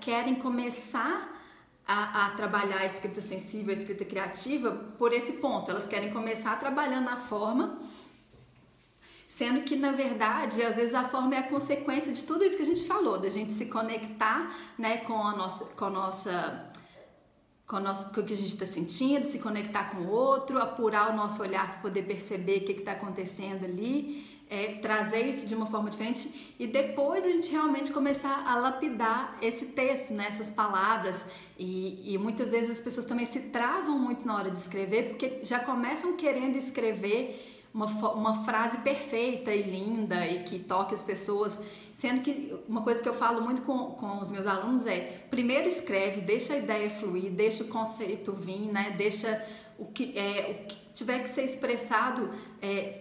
querem começar a trabalhar a escrita sensível, a escrita criativa por esse ponto. Elas querem começar trabalhando na forma, sendo que, na verdade, às vezes a forma é a consequência de tudo isso que a gente falou, da gente se conectar, né, com o que a gente está sentindo, se conectar com o outro, apurar o nosso olhar para poder perceber o que está acontecendo ali, trazer isso de uma forma diferente e depois a gente realmente começar a lapidar esse texto, né, essas palavras e muitas vezes as pessoas também se travam muito na hora de escrever porque já começam querendo escrever uma frase perfeita e linda e que toque as pessoas, sendo que uma coisa que eu falo muito com os meus alunos primeiro escreve, deixa a ideia fluir, deixa o conceito vir, né? Deixa o que tiver que ser expressado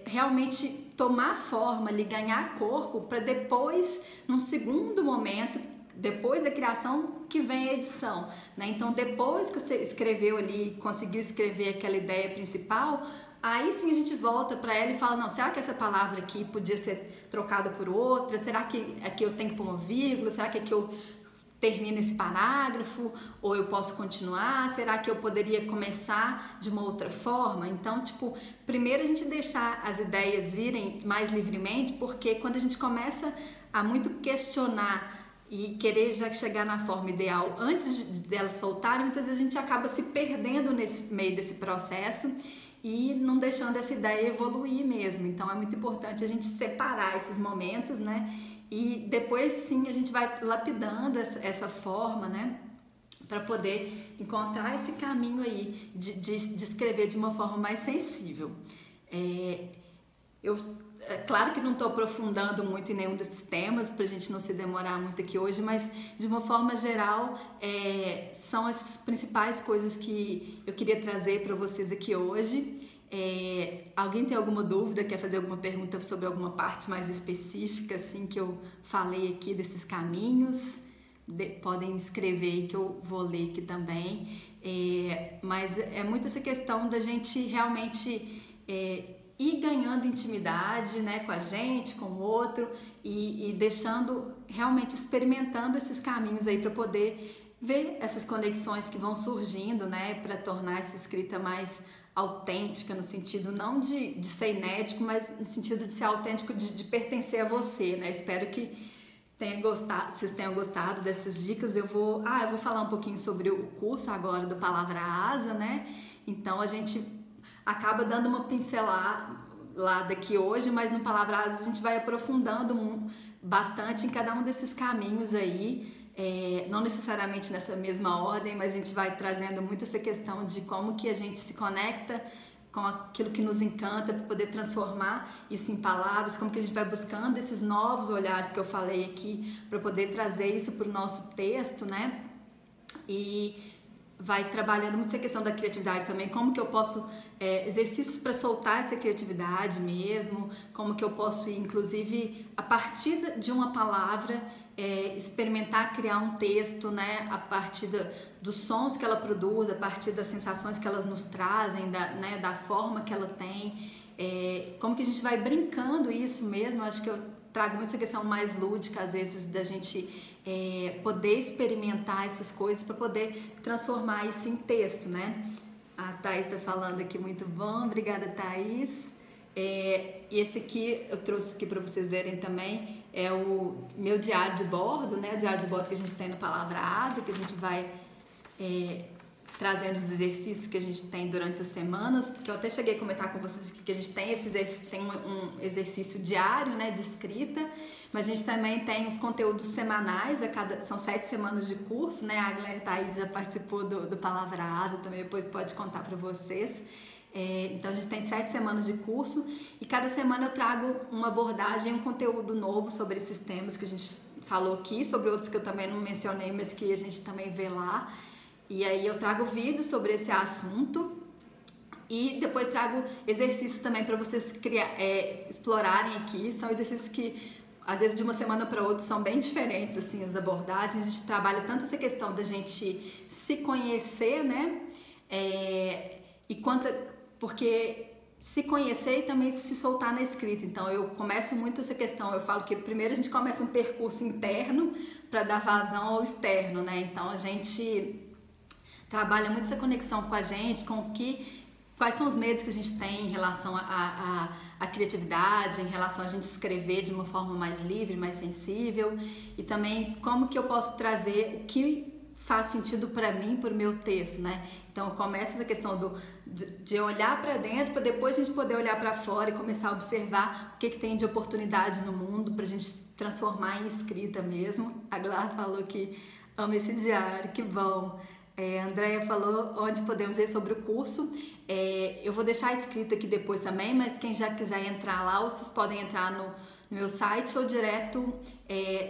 realmente tomar forma, lhe ganhar corpo, para depois, num segundo momento, depois da criação, que vem a edição, né? Então, depois que você escreveu ali, conseguiu escrever aquela ideia principal, aí sim a gente volta para ela e fala, não, será que essa palavra aqui podia ser trocada por outra? Será que aqui eu tenho que pôr uma vírgula? Será que aqui eu termino esse parágrafo, ou eu posso continuar? Será que eu poderia começar de uma outra forma? Então, tipo, primeiro a gente deixar as ideias virem mais livremente, porque quando a gente começa a muito questionar e querer já chegar na forma ideal antes delas soltarem, muitas vezes a gente acaba se perdendo nesse meio desse processo e não deixando essa ideia evoluir mesmo. Então é muito importante a gente separar esses momentos, né? E depois sim a gente vai lapidando essa forma, né? Para poder encontrar esse caminho aí de escrever de uma forma mais sensível. Claro que não estou aprofundando muito em nenhum desses temas para a gente não se demorar muito aqui hoje, mas de uma forma geral são as principais coisas que eu queria trazer para vocês aqui hoje. Alguém tem alguma dúvida, quer fazer alguma pergunta sobre alguma parte mais específica assim que eu falei aqui desses caminhos? Podem escrever aí que eu vou ler aqui também. Mas é muito essa questão da gente realmente ir ganhando intimidade, né, com a gente, com o outro e deixando, realmente experimentando esses caminhos aí para poder ver essas conexões que vão surgindo, né, para tornar essa escrita mais autêntica, no sentido não de ser inédito, mas no sentido de ser autêntico, de pertencer a você, né? Espero que vocês tenham gostado dessas dicas. Eu vou falar um pouquinho sobre o curso agora do Palavra Asa, né? Então a gente acaba dando uma pincelada aqui hoje, mas no Palavra Asa a gente vai aprofundando bastante em cada um desses caminhos aí. Não necessariamente nessa mesma ordem, mas a gente vai trazendo muito essa questão de como que a gente se conecta com aquilo que nos encanta para poder transformar isso em palavras, como que a gente vai buscando esses novos olhares que eu falei aqui para poder trazer isso para o nosso texto, né? E vai trabalhando muito essa questão da criatividade também, como que eu posso exercícios para soltar essa criatividade mesmo, como que eu posso, inclusive, a partir de uma palavra, experimentar criar um texto, né, a partir dos sons que ela produz, a partir das sensações que elas nos trazem, da forma que ela tem, como que a gente vai brincando isso mesmo. Acho que eu trago muito essa questão mais lúdica, às vezes, da gente poder experimentar essas coisas para poder transformar isso em texto, né? A Thaís está falando aqui, muito bom, obrigada, Thaís. E esse aqui eu trouxe aqui para vocês verem também, é o meu diário de bordo, né? O diário de bordo que a gente tem no Palavra Asa, que a gente vai trazendo os exercícios que a gente tem durante as semanas, porque eu até cheguei a comentar com vocês aqui que a gente tem um exercício diário, né, de escrita, mas a gente também tem os conteúdos semanais, são 7 semanas de curso, né? A Aglaé tá aí, já participou do Palavra Asa, também depois pode contar para vocês. Então a gente tem 7 semanas de curso e cada semana eu trago uma abordagem, um conteúdo novo sobre esses temas que a gente falou aqui, sobre outros que eu também não mencionei, mas que a gente também vê lá. E aí eu trago vídeos sobre esse assunto e depois trago exercícios também para vocês explorarem aqui. São exercícios que às vezes de uma semana para outra são bem diferentes, assim, as abordagens. A gente trabalha tanto essa questão da gente se conhecer, né? Porque se conhecer e também se soltar na escrita. Então eu começo muito essa questão, eu falo que primeiro a gente começa um percurso interno para dar vazão ao externo, né? Então a gente trabalha muito essa conexão com a gente, quais são os medos que a gente tem em relação à criatividade, em relação a gente escrever de uma forma mais livre, mais sensível, e também como que eu posso trazer o que faz sentido para mim, para o meu texto, né? Então começa essa questão de olhar para dentro, para depois a gente poder olhar para fora e começar a observar o que tem de oportunidades no mundo para a gente transformar em escrita mesmo. A Glar falou que ama esse diário, que bom. A Andréia falou onde podemos ver sobre o curso. Eu vou deixar escrito aqui depois também, mas quem já quiser entrar lá, vocês podem entrar no meu site ou direto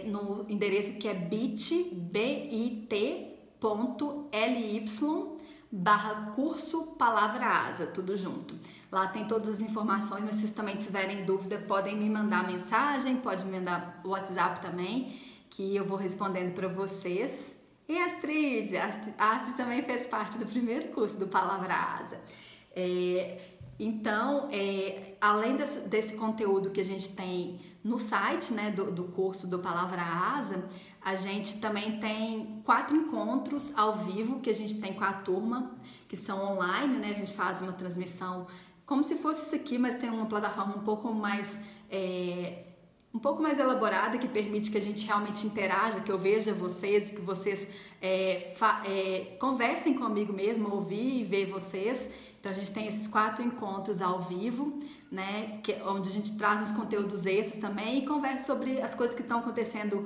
no endereço que é bit.ly/curso Palavra Asa, tudo junto. Lá tem todas as informações, mas se vocês também tiverem dúvida, podem me mandar mensagem, pode me mandar o WhatsApp também, que eu vou respondendo para vocês. E a Astrid também fez parte do primeiro curso do Palavra Asa. Então, além desse conteúdo que a gente tem no site, né, do curso do Palavra Asa, a gente também tem 4 encontros ao vivo que a gente tem com a turma, que são online, né? A gente faz uma transmissão como se fosse isso aqui, mas tem uma plataforma um pouco mais elaborada, que permite que a gente realmente interaja, que eu veja vocês, que vocês conversem comigo mesmo, ouvir e ver vocês. Então a gente tem esses 4 encontros ao vivo, né, onde a gente traz uns conteúdos extras também e conversa sobre as coisas que estão acontecendo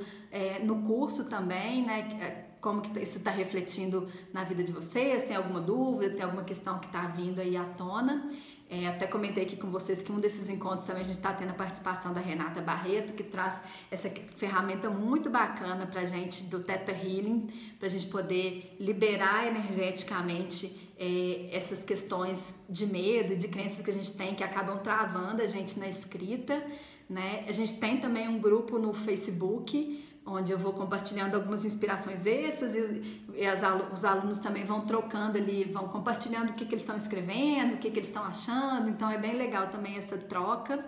no curso também, né, como que isso está refletindo na vida de vocês, tem alguma dúvida, tem alguma questão que está vindo aí à tona. Até comentei aqui com vocês que um desses encontros também a gente está tendo a participação da Renata Barreto, que traz essa ferramenta muito bacana para a gente do Theta Healing, para a gente poder liberar energeticamente essas questões de medo, de crenças que a gente tem que acabam travando a gente na escrita, né? A gente tem também um grupo no Facebook, onde eu vou compartilhando algumas inspirações extras e os alunos também vão trocando ali, vão compartilhando o que eles estão escrevendo, o que eles estão achando, então é bem legal também essa troca.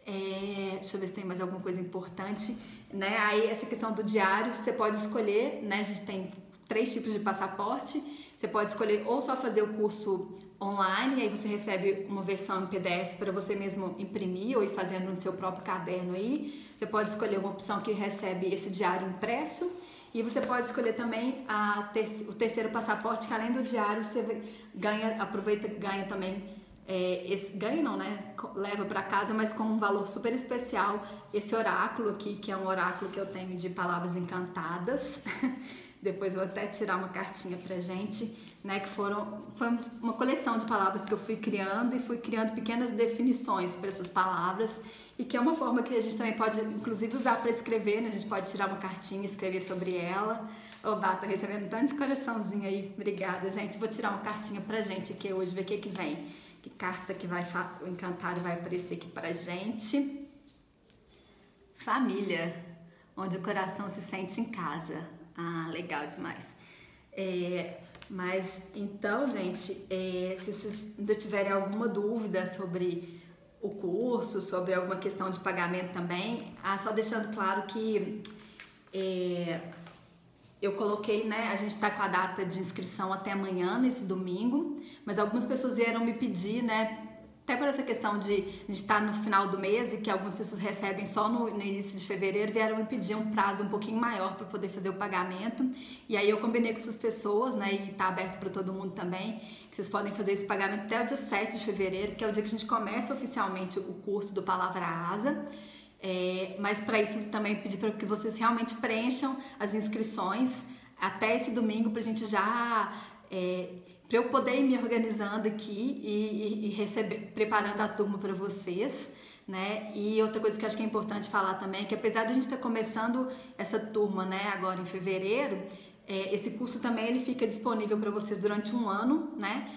Deixa eu ver se tem mais alguma coisa importante, né? Aí essa questão do diário, você pode escolher, né? A gente tem 3 tipos de passaporte, você pode escolher ou só fazer o curso online, e aí você recebe uma versão em PDF para você mesmo imprimir ou ir fazendo no seu próprio caderno aí. Você pode escolher uma opção que recebe esse diário impresso, e você pode escolher também o terceiro passaporte, que além do diário você aproveita e ganha também, ganha não, né? Leva para casa, mas com um valor super especial, esse oráculo aqui, que é um oráculo que eu tenho de palavras encantadas. Depois eu vou até tirar uma cartinha pra gente, né, que foi uma coleção de palavras que eu fui criando e fui criando pequenas definições para essas palavras, e que é uma forma que a gente também pode, inclusive, usar para escrever, né? A gente pode tirar uma cartinha e escrever sobre ela. Oba, tô recebendo tanto de coraçãozinho aí, obrigada, gente. Vou tirar uma cartinha pra gente aqui hoje, ver o que vem. Que carta que o encantário vai aparecer aqui pra gente. Família, onde o coração se sente em casa. Ah, legal demais. Mas então, gente, se vocês ainda tiverem alguma dúvida sobre o curso, sobre alguma questão de pagamento também, só deixando claro que eu coloquei, né, a gente tá com a data de inscrição até amanhã, nesse domingo, mas algumas pessoas vieram me pedir, né, até por essa questão de a gente estar no final do mês e que algumas pessoas recebem só no início de fevereiro, vieram me pedir um prazo um pouquinho maior para poder fazer o pagamento. E aí eu combinei com essas pessoas, né, e tá aberto para todo mundo também, que vocês podem fazer esse pagamento até o dia 7 de fevereiro, que é o dia que a gente começa oficialmente o curso do Palavra Asa. Mas para isso também pedir para que vocês realmente preencham as inscrições até esse domingo, para a gente já... para eu poder ir me organizando aqui e preparando a turma para vocês, né? E outra coisa que eu acho que é importante falar também é que, apesar de a gente estar começando essa turma, né, agora em fevereiro, esse curso também ele fica disponível para vocês durante um ano, né?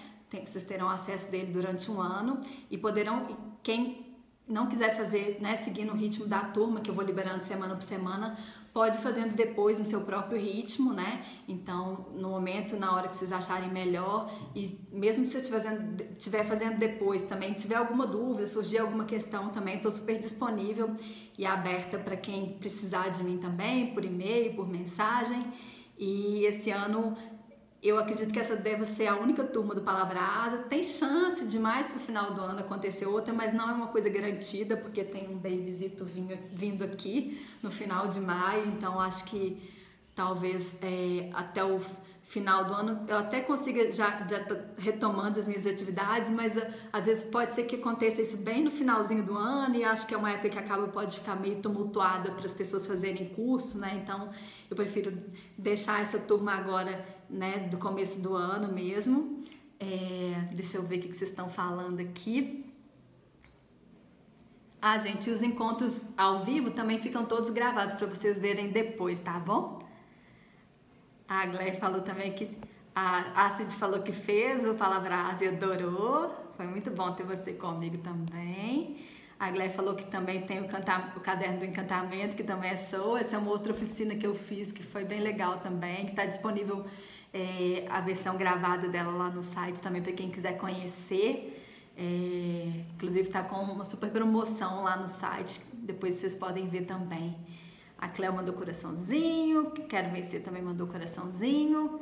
Vocês terão acesso dele durante um ano e poderão, quem não quiser fazer, né, seguindo o ritmo da turma, que eu vou liberando semana por semana, pode ir fazendo depois no seu próprio ritmo, né? Então, no momento, na hora que vocês acharem melhor, e mesmo se você estiver fazendo depois também, tiver alguma dúvida, surgir alguma questão também, estou super disponível e aberta para quem precisar de mim também, por e-mail, por mensagem. E esse ano eu acredito que essa deve ser a única turma do Palavra Asa. Tem chance de mais pro final do ano acontecer outra, mas não é uma coisa garantida, porque tem um babysito vindo aqui no final de maio, então acho que talvez até o final do ano eu até consiga já tá retomando as minhas atividades, mas às vezes pode ser que aconteça isso bem no finalzinho do ano, e acho que é uma época que pode ficar meio tumultuada para as pessoas fazerem curso, né? Então eu prefiro deixar essa turma agora, né, do começo do ano mesmo. Deixa eu ver o que vocês estão falando aqui. Gente, os encontros ao vivo também ficam todos gravados para vocês verem depois, tá bom? A Glé falou também que a Cid falou que fez o Palavra Asa e adorou. Foi muito bom ter você comigo também. A Glé falou que também tem o Caderno do Encantamento, que também é show. Essa é uma outra oficina que eu fiz, que foi bem legal também, que está disponível a versão gravada dela lá no site também para quem quiser conhecer. Inclusive tá com uma super promoção lá no site, depois vocês podem ver também. A Cleo mandou coraçãozinho, Quero Vencer também mandou coraçãozinho.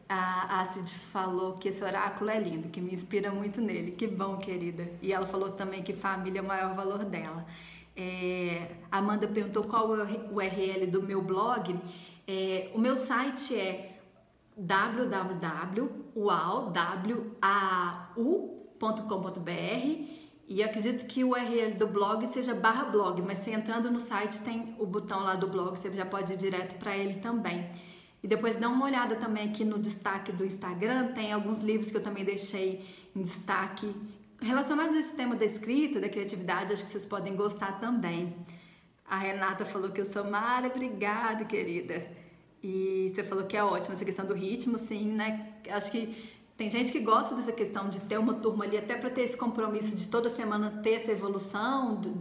A Acid falou que esse oráculo é lindo, que me inspira muito nele. Que bom, querida. E ela falou também que família é o maior valor dela. A Amanda perguntou qual é o URL do meu blog. O meu site é www.uau.com.br e eu acredito que o URL do blog seja /blog, mas se entrando no site tem o botão lá do blog, você já pode ir direto para ele também. E depois dá uma olhada também aqui no destaque do Instagram, tem alguns livros que eu também deixei em destaque relacionados a esse tema da escrita, da criatividade, acho que vocês podem gostar também. A Renata falou que eu sou Mara, obrigada, querida. E você falou que é ótimo essa questão do ritmo, sim, né? Acho que tem gente que gosta dessa questão de ter uma turma ali, até para ter esse compromisso de toda semana ter essa evolução do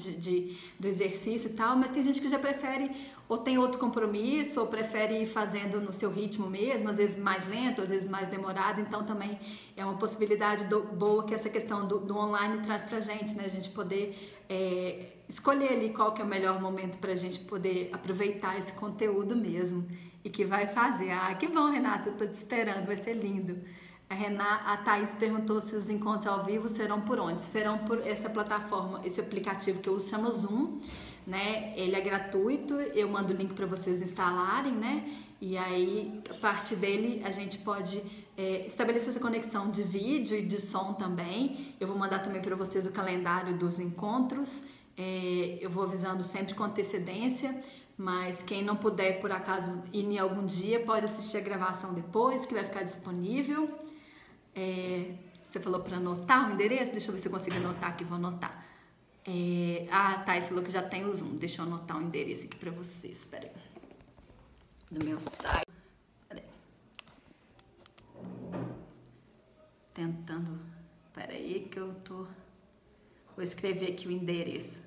exercício e tal, mas tem gente que já prefere, ou tem outro compromisso, ou prefere ir fazendo no seu ritmo mesmo, às vezes mais lento, às vezes mais demorado, então também é uma possibilidade boa que essa questão do online traz pra gente, né? A gente poder escolher ali qual que é o melhor momento pra gente poder aproveitar esse conteúdo mesmo, e que vai fazer. Ah, que bom, Renata, eu tô te esperando, vai ser lindo. A Thaís perguntou se os encontros ao vivo serão por onde? Serão por essa plataforma, esse aplicativo que eu uso, chama Zoom, né? Ele é gratuito, eu mando o link para vocês instalarem, né? E aí, a partir dele, a gente pode estabelecer essa conexão de vídeo e de som também. Eu vou mandar também para vocês o calendário dos encontros. Eu vou avisando sempre com antecedência, mas quem não puder, por acaso, ir em algum dia, pode assistir a gravação depois, que vai ficar disponível. Você falou para anotar o endereço? Deixa eu ver se eu consigo anotar aqui, vou anotar. A Thais falou que já tem o Zoom. Deixa eu anotar o endereço aqui para vocês. Espera aí. Do meu site. Espera aí. Tentando. Espera aí que eu tô... Vou escrever aqui o endereço.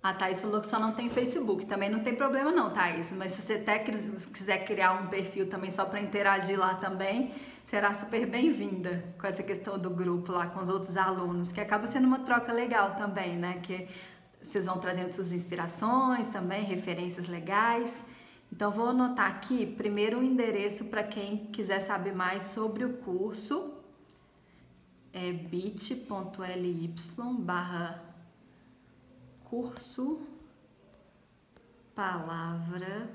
A Thaís falou que só não tem Facebook. Também não tem problema não, Thaís. Mas se você até quiser criar um perfil também só para interagir lá também, será super bem-vinda com essa questão do grupo lá com os outros alunos, que acaba sendo uma troca legal também, né? Que vocês vão trazendo suas inspirações também, referências legais. Então, vou anotar aqui primeiro o endereço para quem quiser saber mais sobre o curso. É bit.ly/curso palavra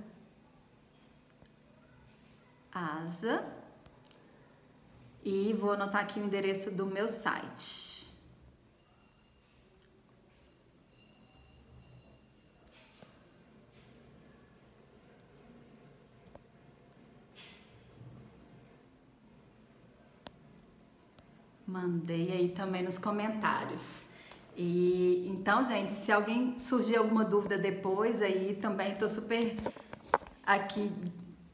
asa, e vou anotar aqui o endereço do meu site. Mandei aí também nos comentários. E então, gente, se alguém surgir alguma dúvida depois aí, também estou super aqui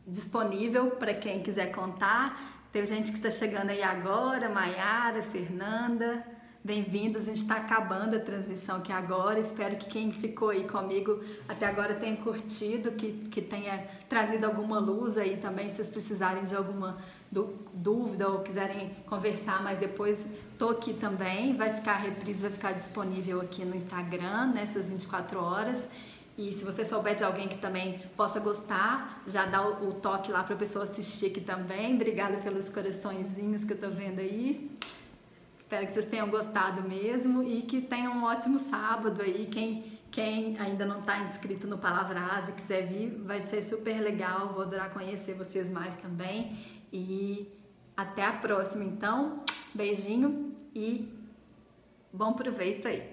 disponível para quem quiser contar. Tem gente que está chegando aí agora, Maiara, Fernanda, bem-vindos. A gente está acabando a transmissão aqui agora. Espero que quem ficou aí comigo até agora tenha curtido, que tenha trazido alguma luz aí também, se vocês precisarem de alguma dúvida ou quiserem conversar, mas depois tô aqui também, vai ficar a reprise, vai ficar disponível aqui no Instagram nessas 24 horas. E se você souber de alguém que também possa gostar, já dá o toque lá para a pessoa assistir aqui também. Obrigada pelos coraçõezinhos que eu tô vendo aí. Espero que vocês tenham gostado mesmo e que tenham um ótimo sábado aí. Quem ainda não está inscrito no Palavra Asa e quiser vir, vai ser super legal. Vou adorar conhecer vocês mais também. E até a próxima, então. Beijinho e bom proveito aí.